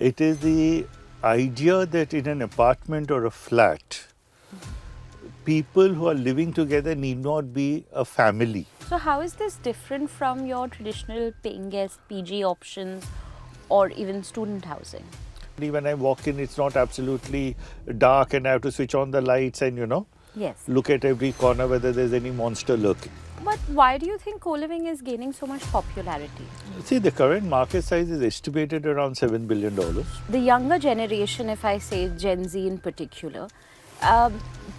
It is the idea that in an apartment or a flat, people who are living together need not be a family. So how is this different from your traditional paying guest PG options or even student housing? When I walk in, it's not absolutely dark and I have to switch on the lights and, Yes. look at every corner whether there's any monster lurking. But why do you think co-living is gaining so much popularity? See, the current market size is estimated around $7 billion. The younger generation, if I say Gen Z in particular,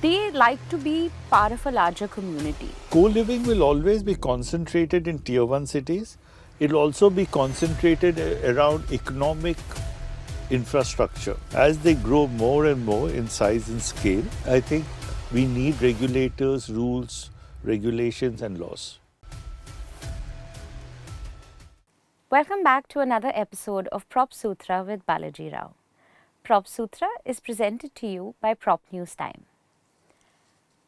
they like to be part of a larger community. Co-living will always be concentrated in tier 1 cities. It'll also be concentrated around economic infrastructure. As they grow more and more in size and scale, I think we need regulators, rules, regulations and laws. Welcome back to another episode of PropSutra with Balaji Rao. PropSutra is presented to you by Prop News Time.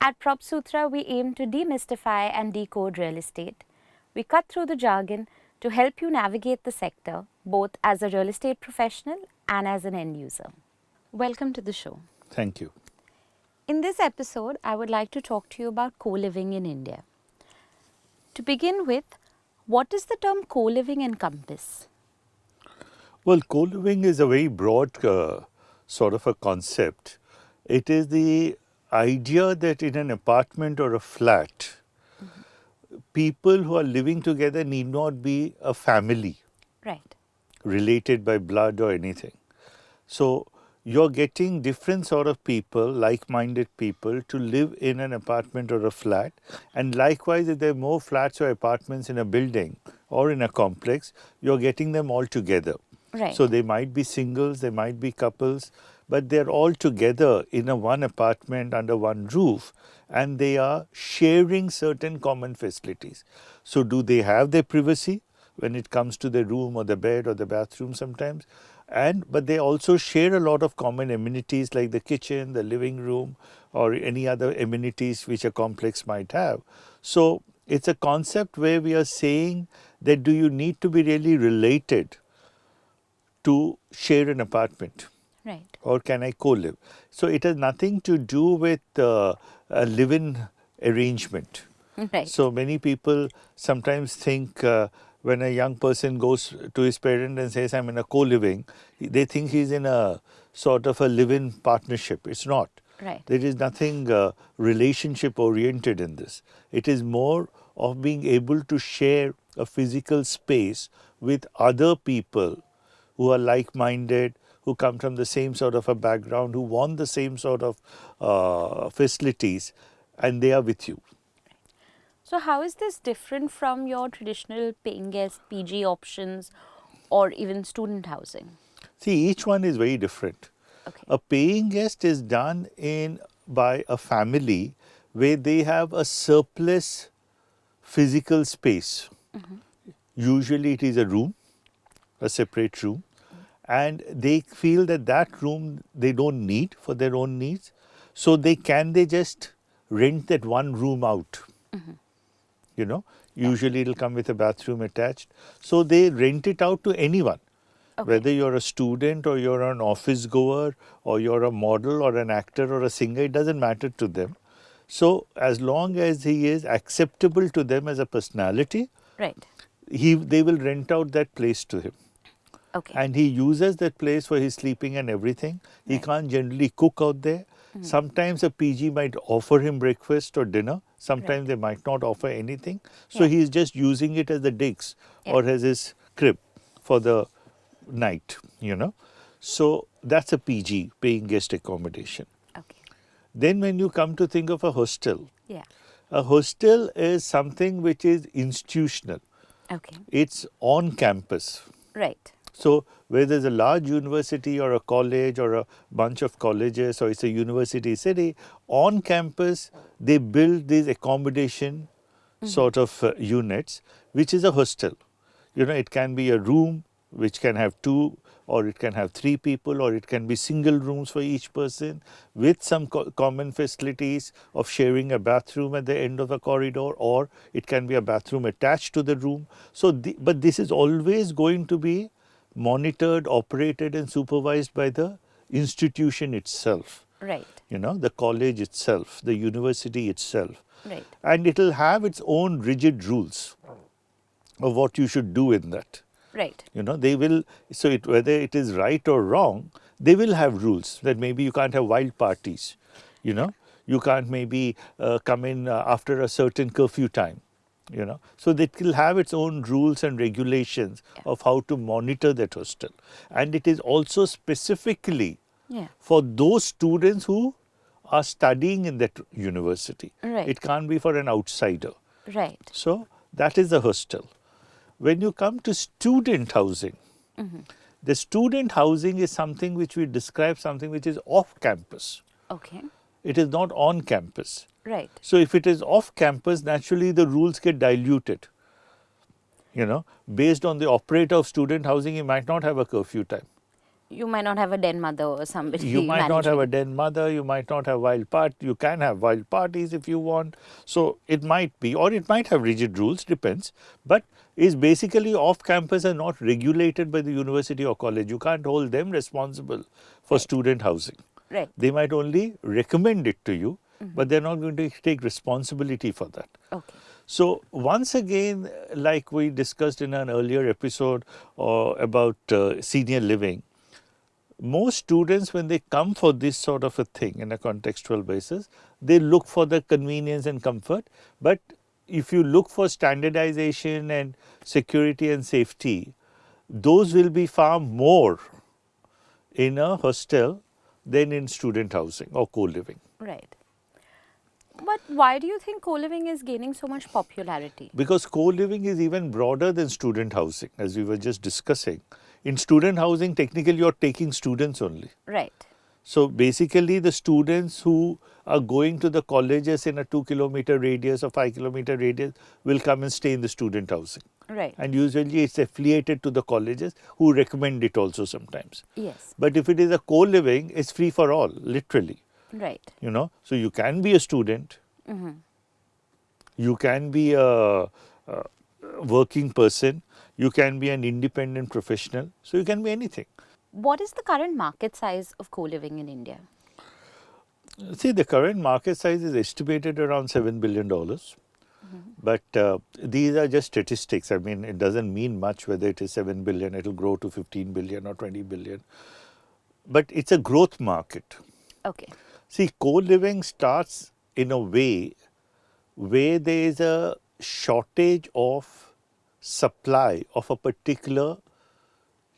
At PropSutra, we aim to demystify and decode real estate. We cut through the jargon to help you navigate the sector, both as a real estate professional and as an end user. Welcome to the show. Thank you. In this episode, I would like to talk to you about co-living in India. To begin with, what does the term co-living encompass? Well, co-living is a very broad sort of a concept. It is the idea that in an apartment or a flat, people who are living together need not be a family. Right. Related by blood or anything. So you're getting different sort of people, like-minded people, to live in an apartment or a flat. And likewise, if there are more flats or apartments in a building or in a complex, you're getting them all together. Right. So they might be singles, they might be couples, but they're all together in a one apartment under one roof and they are sharing certain common facilities. So do they have their privacy when it comes to the room or the bed or the bathroom sometimes? But they also share a lot of common amenities like the kitchen, the living room, or any other amenities which a complex might have. So it's a concept where we are saying that do you need to be really related to share an apartment? Right. Or can I co-live? So it has nothing to do with a live-in arrangement. Right. So many people sometimes think when a young person goes to his parent and says, I'm in a co-living, they think he's in a sort of a live-in partnership. It's not. Right. There is nothing relationship oriented in this. It is more of being able to share a physical space with other people who are like-minded, who come from the same sort of a background, who want the same sort of facilities, and they are with you. So how is this different from your traditional paying guest PG options or even student housing? See, each one is very different. Okay. A paying guest is done by a family where they have a surplus physical space. Usually it is a room, a separate room, and they feel that room they don't need for their own needs. So they just rent that one room out. Usually it'll come with a bathroom attached. So they rent it out to anyone. Okay. Whether you're a student or you're an office goer or you're a model or an actor or a singer, it doesn't matter to them. So as long as he is acceptable to them as a personality, Right. they will rent out that place to him. Okay. And he uses that place for his sleeping and everything. He Right. can't generally cook out there. Sometimes a PG might offer him breakfast or dinner. Sometimes Right. they might not offer anything. So he's just using it as the digs or as his crib for the night, So that's a PG, paying guest accommodation. Okay. Then when you come to think of a hostel, Yeah. a hostel is something which is institutional. Okay. It's on campus. Right. So where there's a large university or a college or a bunch of colleges or it's a university city, on campus they build these accommodation sort of units, which is a hostel. It can be a room which can have 2 or it can have 3 people or it can be single rooms for each person with some common facilities of sharing a bathroom at the end of a corridor, or it can be a bathroom attached to the room. So, but this is always going to be monitored, operated and supervised by the institution itself. Right. The college itself, the university itself. Right. And it will have its own rigid rules of what you should do in that. Right. They will, so whether it is right or wrong, they will have rules that maybe you can't have wild parties, you can't maybe come in after a certain curfew time, So it will have its own rules and regulations of how to monitor that hostel. And it is also specifically for those students who are studying in that university. Right. It can't be for an outsider. Right. So that is the hostel. When you come to student housing, the student housing is something which we describe something which is off campus. Okay. It is not on campus. Right. So if it is off campus, naturally the rules get diluted. Based on the operator of student housing, he might not have a curfew time. You might not have a den mother or somebody. You might managing. not have a den mother, you might not have wild party. You can have wild parties if you want. So it might be, or it might have rigid rules, depends. But is basically off campus and not regulated by the university or college. You can't hold them responsible for student housing. Right. They might only recommend it to you, but they're not going to take responsibility for that. Okay. So once again, like we discussed in an earlier episode about senior living, most students, when they come for this sort of a thing in a contextual basis, they look for the convenience and comfort. But if you look for standardization and security and safety, those will be far more in a hostel than in student housing or co-living. Right. But why do you think co-living is gaining so much popularity? Because co-living is even broader than student housing, as we were just discussing. In student housing, technically you're taking students only. Right. So basically the students who are going to the colleges in a 2-kilometer radius or 5-kilometer radius will come and stay in the student housing. Right. And usually it's affiliated to the colleges who recommend it also sometimes. Yes. But if it is a co-living, it's free for all, literally. Right. So you can be a student, you can be a working person, you can be an independent professional, so you can be anything. What is the current market size of co-living in India? See, the current market size is estimated around $7 billion. But these are just statistics. I mean, it doesn't mean much whether it is 7 billion, it will grow to 15 billion or 20 billion. But it's a growth market. Okay. See, co-living starts in a way where there is a shortage of supply of a particular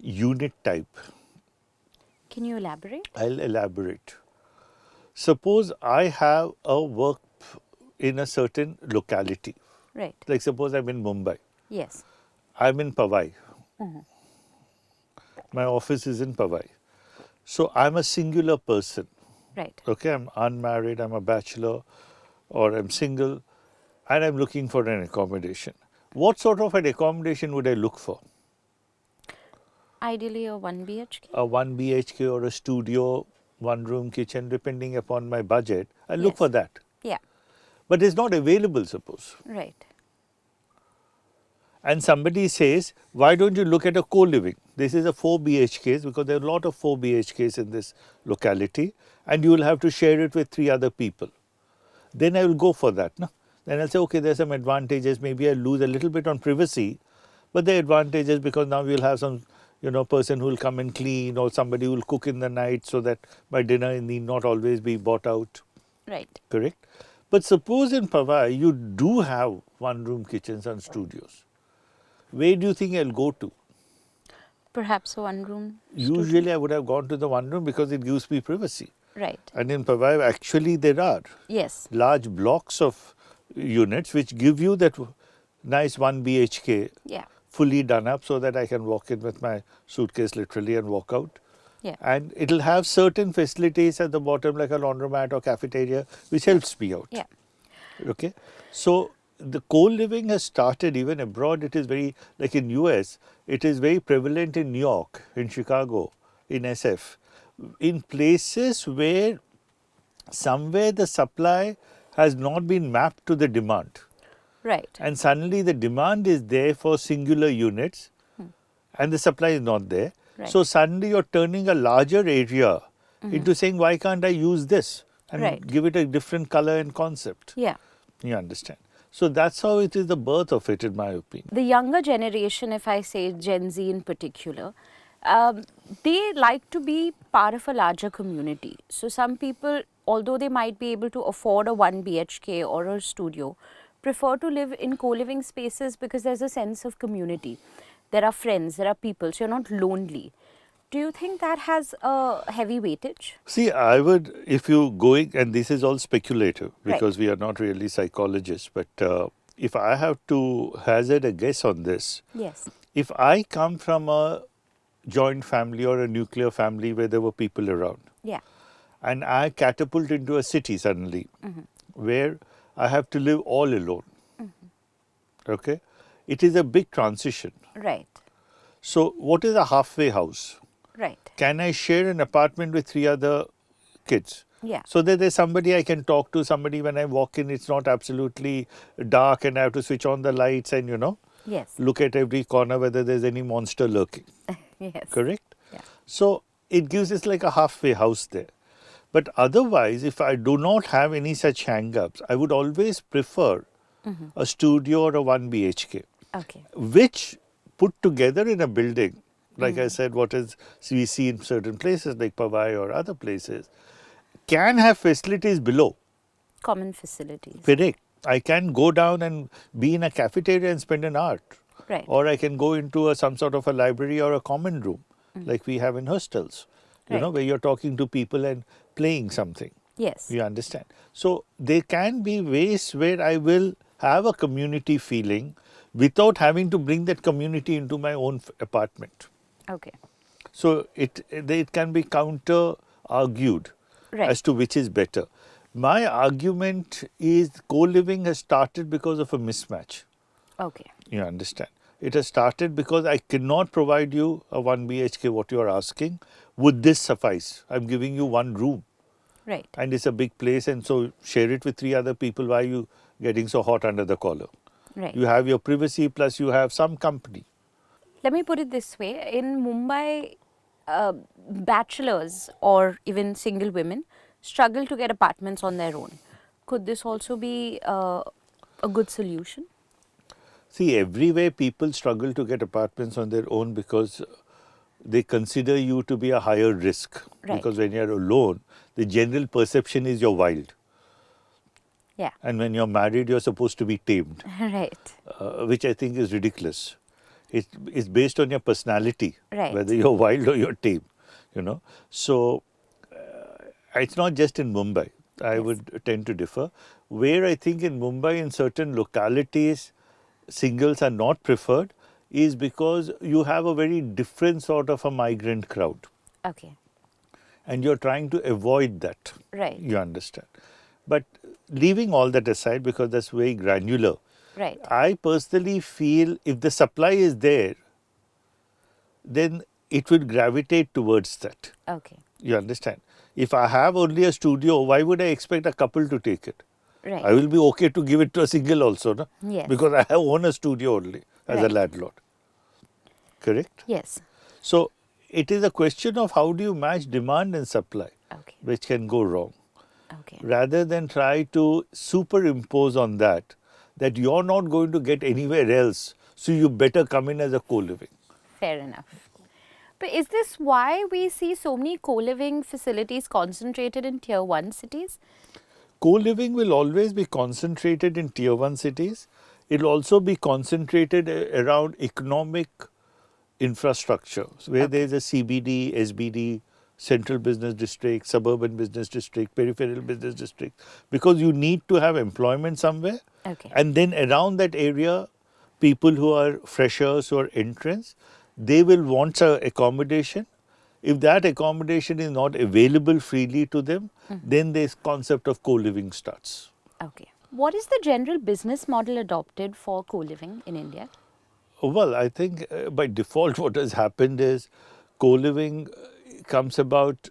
unit type. Can you elaborate? I'll elaborate. Suppose I have a work in a certain locality. Right. Like suppose I'm in Mumbai. Yes. I'm in Powai. My office is in Powai. So I'm a singular person. Right. Okay, I'm unmarried, I'm a bachelor, or I'm single, and I'm looking for an accommodation. What sort of an accommodation would I look for? Ideally a 1 BHK? A 1 BHK or a studio, 1-room kitchen, depending upon my budget. I look for that. Yeah. But it's not available, suppose. Right. And somebody says, why don't you look at a co-living? This is a 4 BHKs because there are a lot of 4 BHKs in this locality and you will have to share it with 3 other people. Then I will go for that. No? Then I'll say, okay, there's some advantages. Maybe I'll lose a little bit on privacy, but the advantages because now we'll have some, person who will come and clean or somebody who will cook in the night so that my dinner need not always be bought out. Right. Correct? But suppose in Powai, you do have 1-room kitchens and studios. Where do you think I'll go to? Perhaps a 1-room. Usually I would have gone to the 1-room because it gives me privacy. Right. And in Powai, actually there are large blocks of units which give you that nice 1 BHK fully done up so that I can walk in with my suitcase literally and walk out. Yeah. And it'll have certain facilities at the bottom like a laundromat or cafeteria which helps me out. Yeah. Okay. So the co-living has started even abroad. It is very, like in US, it is very prevalent in New York, in Chicago, in SF. In places where somewhere the supply has not been mapped to the demand. Right. And suddenly the demand is there for singular units and the supply is not there. Right. So suddenly you're turning a larger area into saying, why can't I use this and Right. give it a different color and concept? Yeah. You understand? So that's how it is the birth of it, in my opinion. The younger generation, if I say Gen Z in particular, they like to be part of a larger community. So some people, although they might be able to afford a 1 BHK or a studio, prefer to live in co-living spaces because there's a sense of community. There are friends, there are people, so you're not lonely. Do you think that has a heavy weightage? See, I would, if you going, and this is all speculative Right. because we are not really psychologists, but if I have to hazard a guess on this, Yes. if I come from a joint family or a nuclear family where there were people around, Yeah. and I catapult into a city suddenly where I have to live all alone, okay, it is a big transition. Right. So, what is a halfway house? Right. Can I share an apartment with 3 other kids? Yeah. So that there's somebody I can talk to, somebody when I walk in, it's not absolutely dark and I have to switch on the lights and, Yes. look at every corner whether there's any monster lurking. Yes. Correct? Yeah. So it gives us like a halfway house there. But otherwise, if I do not have any such hang-ups, I would always prefer a studio or a 1 BHK, Okay. which put together in a building, like I said, what is we see in certain places like Powai or other places, can have facilities below. Common facilities. Correct. I can go down and be in a cafeteria and spend an hour. Right. Or I can go into some sort of a library or a common room, like we have in hostels, Right. where you're talking to people and playing something. Yes. You understand? So there can be ways where I will have a community feeling without having to bring that community into my own apartment. Okay. So it can be counter argued Right. as to which is better. My argument is co-living has started because of a mismatch. Okay. You understand? It has started because I cannot provide you a 1 BHK what you are asking. Would this suffice? I'm giving you one room Right. and it's a big place, and so share it with 3 other people. Why are you getting so hot under the collar? Right. You have your privacy plus you have some company. Let me put it this way. In Mumbai, bachelors or even single women struggle to get apartments on their own. Could this also be a good solution? See, everywhere people struggle to get apartments on their own because they consider you to be a higher risk. Right. Because when you're alone, the general perception is you're wild. Yeah. And when you're married, you're supposed to be tamed, Right. which I think is ridiculous. It's based on your personality, Right. whether you're wild or you're tame, So it's not just in Mumbai. I Yes. would tend to differ. Where I think in Mumbai, in certain localities, singles are not preferred is because you have a very different sort of a migrant crowd. Okay. And you're trying to avoid that. Right. You understand. But leaving all that aside, because that's very granular, Right. I personally feel if the supply is there, then it will gravitate towards that. Okay. You understand? If I have only a studio, why would I expect a couple to take it? Right. I will be okay to give it to a single also, no? Yes. Because I have own a studio only as a Right. landlord. Correct? Yes. So it is a question of how do you match demand and supply, Okay. which can go wrong. Okay. Rather than try to superimpose on that you're not going to get anywhere else, so you better come in as a co-living. Fair enough. But is this why we see so many co-living facilities concentrated in tier 1 cities? Co-living will always be concentrated in tier 1 cities. It will also be concentrated around economic infrastructure, where there is a CBD, SBD, central business district, suburban business district, peripheral business district, because you need to have employment somewhere. Okay. And then around that area, people who are freshers or entrants, they will want accommodation. If that accommodation is not available freely to them, then this concept of co-living starts. Okay. What is the general business model adopted for co-living in India? Well, I think by default what has happened is co-living comes about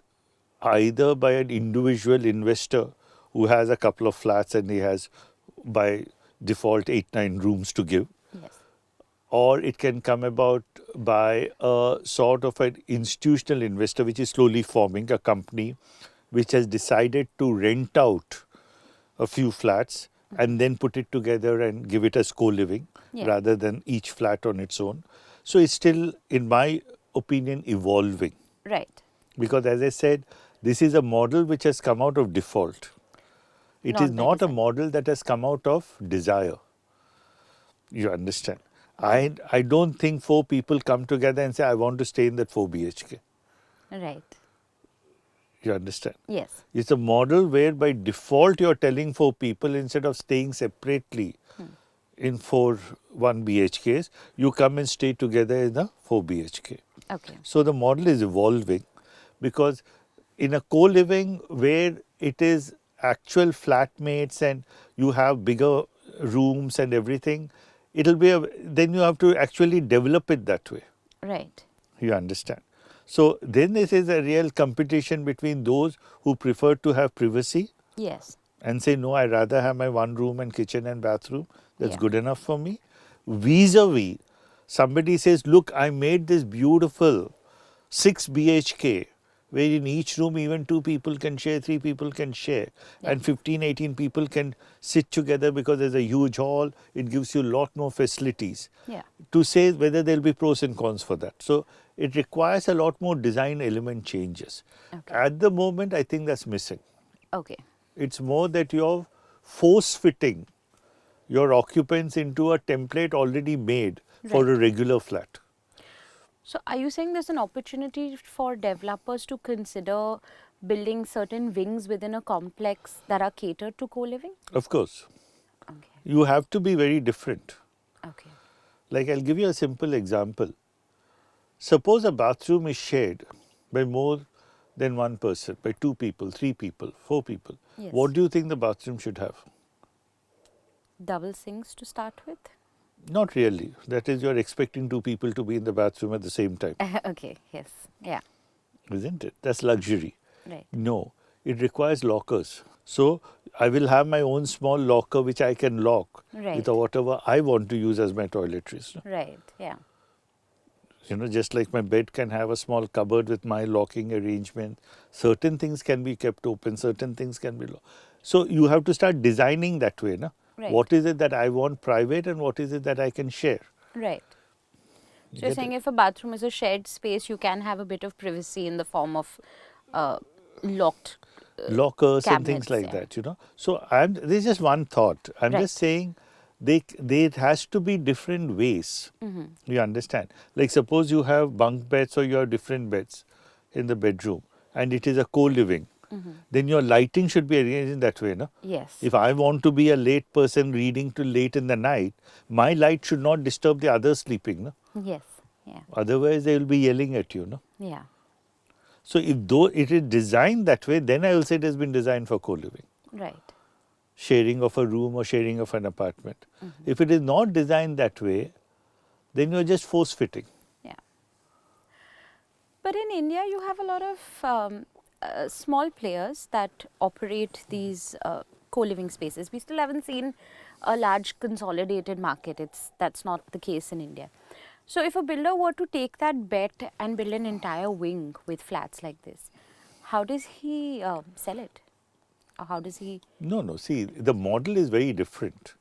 either by an individual investor who has a couple of flats and he has by default 8-9 rooms to give, Yes. or it can come about by a sort of an institutional investor which is slowly forming, a company which has decided to rent out a few flats and then put it together and give it as co-living Yeah. rather than each flat on its own. So it's still, in my opinion, evolving. Right. Because as I said, this is a model which has come out of default. It is Not by not a design. model that has come out of desire. You understand? Okay. I don't think four people come together and say, I want to stay in that 4 BHK. Right. You understand? Yes. It's a model where by default you're telling four people instead of staying separately in 1 BHKs, you come and stay together in a 4 BHK. Okay. So the model is evolving because in a co-living where it is actual flatmates and you have bigger rooms and everything, it'll be then you have to actually develop it that way. Right. You understand? So then this is a real competition between those who prefer to have privacy Yes. and say, no, I rather have my one room and kitchen and bathroom. That's Yeah. good enough for me. Vis-a-vis, somebody says, look, I made this beautiful 6 BHK where in each room even 2 people can share, 3 people can share Yeah. and 15, 18 people can sit together because there's a huge hall. It gives you a lot more facilities. Yeah. To say whether there'll be pros and cons for that. So it requires a lot more design element changes. Okay. At the moment, I think that's missing. Okay. It's more that you're force fitting your occupants into a template already made for Right. a regular flat. So, are you saying there's an opportunity for developers to consider building certain wings within a complex that are catered to co-living? Of course, Okay. you have to be very different. Okay. Like I'll give you a simple example. Suppose a bathroom is shared by more than one person, by 2 people, 3 people, 4 people. Yes. What do you think the bathroom should have? Double sinks to start with? Not really. That is, you're expecting 2 people to be in the bathroom at the same time, Okay. Yes. Yeah. isn't it? That's luxury. Right. No, it requires lockers. So I will have my own small locker which I can lock Right. with whatever I want to use as my toiletries. Right. Yeah. You know, just like my bed can have a small cupboard with my locking arrangement, certain things can be kept open, certain things can be locked. So you have to start designing that way. No? Right. What is it that I want private and what is it that I can share? Right. So, Get you're it? saying if a bathroom is a shared space, you can have a bit of privacy in the form of locked Lockers and things cabinets, like yeah. that, you know. So this is just one thought. I'm Right. just saying it has to be different ways. You understand? Like suppose you have bunk beds or you have different beds in the bedroom and it is a co-living. Then your lighting should be arranged in that way, no? Yes. If I want to be a late person reading till late in the night, my light should not disturb the others sleeping, no? Yes. Yeah. Otherwise they will be yelling at you, no? Yeah. So if though it is designed that way, then I will say it has been designed for co-living. Right. Sharing of a room or sharing of an apartment. If it is not designed that way, then you're just force fitting. Yeah. But in India, you have a lot of small players that operate these co-living spaces. We still haven't seen a large consolidated market. That's not the case in India. So if a builder were to take that bet and build an entire wing with flats like this, how does he sell it? Or how does he? No, see, the model is very different.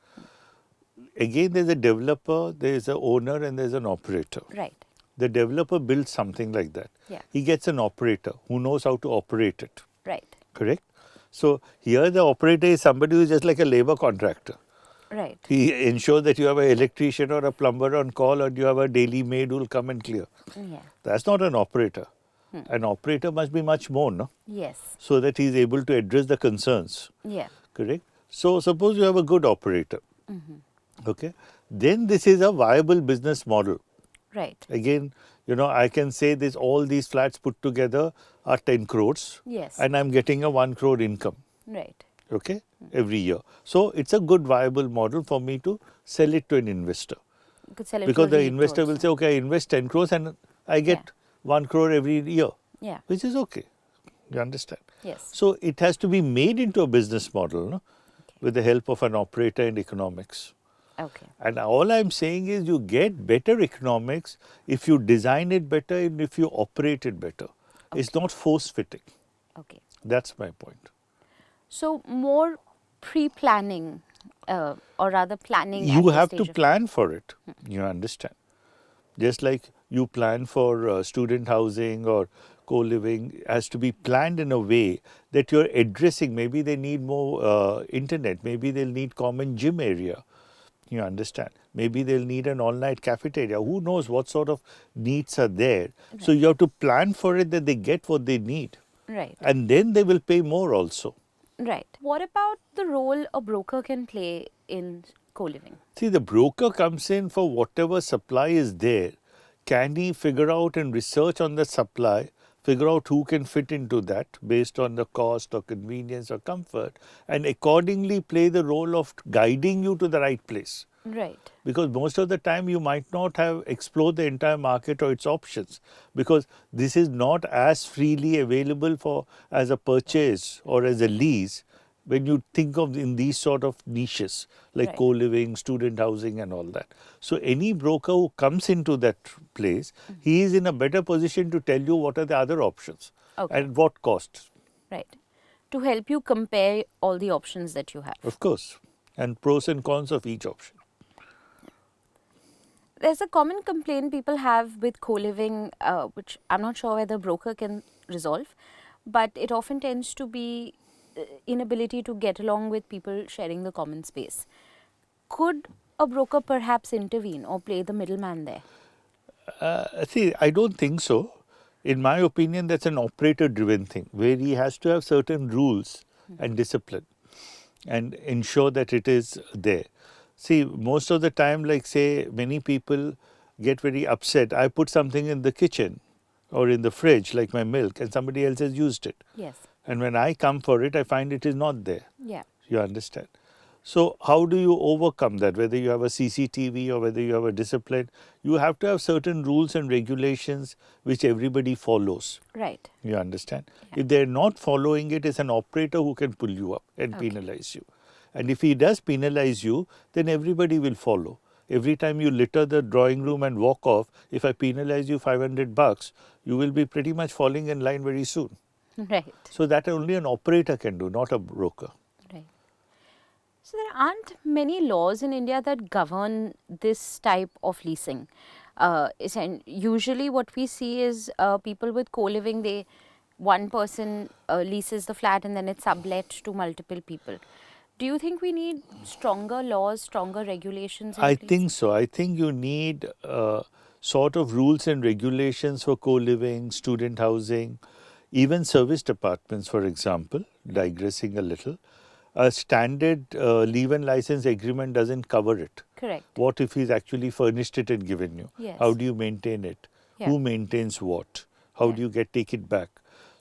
Again, there's a developer, there's an owner, and there's an operator. Right. The developer builds something like that. Yeah. He gets an operator who knows how to operate it. Right. Correct? So here the operator is somebody who is just like a labor contractor. Right. He ensures that you have an electrician or a plumber on call or you have a daily maid who will come and clear. Yeah. That's not an operator. An operator must be much more, no? Yes. So that he is able to address the concerns. Yeah. Correct? So suppose you have a good operator. Okay? Then this is a viable business model. Right. Again, you know, I can say this all these flats put together are 10 crores. Yes. And I'm getting a 1 crore income. Right. Okay? Every year. So it's a good viable model for me to sell it to an investor. You could sell it Because to the a REIT investor will also. say, okay, I invest 10 crores and I get Yeah. 1 crore every year. Yeah. Which is okay. You understand? Yes. So it has to be made into a business model, no? With the help of an operator and economics. Okay. And all I'm saying is you get better economics if you design it better and if you operate it better. It's Okay. not force fitting. Okay. That's my point. So more pre-planning, or rather planning You at the have to stage of. plan for it. You understand? Just like you plan for student housing or co-living has to be planned in a way that you're addressing. Maybe they need more internet. Maybe they'll need common gym area. You understand? Maybe they'll need an all-night cafeteria. Who knows what sort of needs are there? So Right. you have to plan for it that they get what they need, Right. and then they will pay more also. Right. What about the role a broker can play in co-living? See, the broker comes in for whatever supply is there. Can he figure out and research on the supply, figure out who can fit into that based on the cost or convenience or comfort, and accordingly play the role of guiding you to the right place? Right. Because most of the time you might not have explored the entire market or its options, because this is not as freely available for as a purchase or as a lease when you think of in these sort of niches like Right. co-living, student housing and all that. So any broker who comes into that place, he is in a better position to tell you what are the other options Okay. and what costs, Right. To help you compare all the options that you have. of course, and pros and cons of each option. There's a common complaint people have with co-living, which I'm not sure whether broker can resolve, but it often tends to be inability to get along with people sharing the common space. Could a broker perhaps intervene or play the middleman there? See, I don't think so. In my opinion, that's an operator driven thing where he has to have certain rules and discipline and ensure that it is there. See, most of the time, like say, many people get very upset. I put something in the kitchen or in the fridge, like my milk, and somebody else has used it. Yes. And when I come for it, I find it is not there. Yeah. You understand? So, how do you overcome that? Whether you have a CCTV or whether you have a discipline, you have to have certain rules and regulations which everybody follows. Right. You understand? Yeah. If they're not following it, it's an operator who can pull you up and Okay. penalize you. And if he does penalize you, then everybody will follow. Every time you litter the drawing room and walk off, if I penalize you 500 bucks, you will be pretty much falling in line very soon. Right. So that only an operator can do, not a broker. Right. So there aren't many laws in India that govern this type of leasing. Usually, what we see is people with co-living. One person leases the flat and then it's sublet to multiple people. Do you think we need stronger laws, stronger regulations in I place? think so. I think you need sort of rules and regulations for co-living, student housing, even service departments, for example, digressing a little. A standard leave and license agreement doesn't cover it. Correct. What if he's actually furnished it and given you? Yes. How do you maintain it? Yeah. Who maintains what? How Yeah. do you take it back?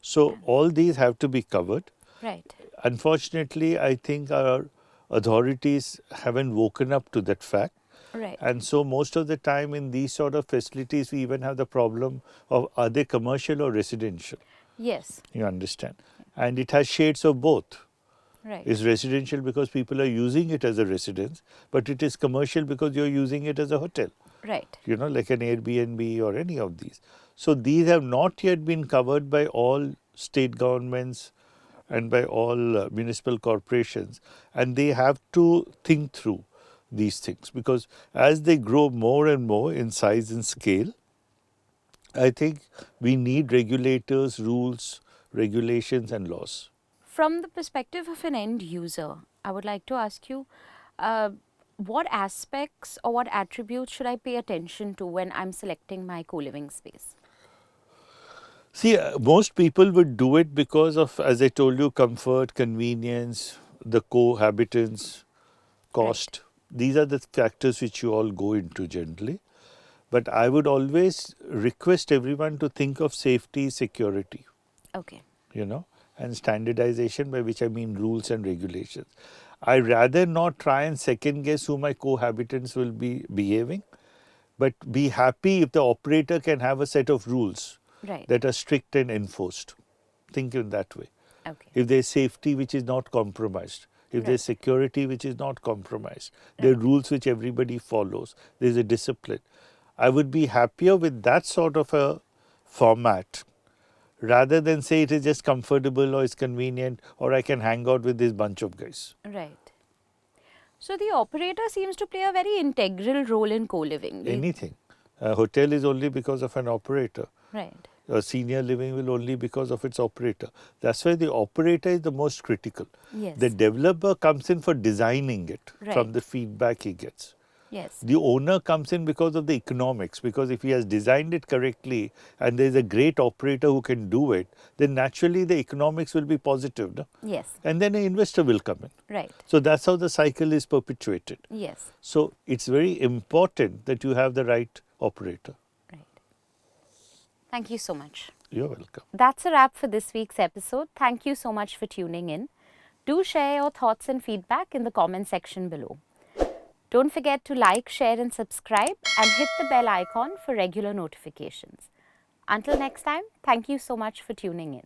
So Yeah. all these have to be covered. Right. Unfortunately, I think our authorities haven't woken up to that fact. Right. And so most of the time in these sort of facilities, we even have the problem of are they commercial or residential? Yes. You understand? And it has shades of both. Right. It's residential because people are using it as a residence, but it is commercial because you're using it as a hotel, Right. like an Airbnb or any of these. So these have not yet been covered by all state governments and by all municipal corporations, and they have to think through these things because as they grow more and more in size and scale, I think we need regulators, rules, regulations, and laws. From the perspective of an end user, I would like to ask you, what aspects or what attributes should I pay attention to when I'm selecting my co-living space? See, most people would do it because of, as I told you, comfort, convenience, the cohabitants, cost. These are the factors which you all go into generally. But I would always request everyone to think of safety, security, Okay. and standardization, by which I mean rules and regulations. I rather not try and second guess who my cohabitants will be behaving, but be happy if the operator can have a set of rules Right. that are strict and enforced. Think in that way. Okay. If there is safety which is not compromised, if there's security which is not compromised, there are rules which everybody follows, there's a discipline. I would be happier with that sort of a format rather than say it is just comfortable or it's convenient or I can hang out with this bunch of guys. Right. So the operator seems to play a very integral role in co-living. Anything. A hotel is only because of an operator. Right. A senior living will only because of its operator. That's why the operator is the most critical. Yes. The developer comes in for designing it from Right. the feedback he gets. Yes. The owner comes in because of the economics, because if he has designed it correctly and there is a great operator who can do it, then naturally the economics will be positive. No? Yes. And then an investor will come in. Right. So that's how the cycle is perpetuated. Yes. So it's very important that you have the right operator. Right. Thank you so much. You're welcome. That's a wrap for this week's episode. Thank you so much for tuning in. Do share your thoughts and feedback in the comment section below. Don't forget to like, share and subscribe and hit the bell icon for regular notifications. Until next time, thank you so much for tuning in.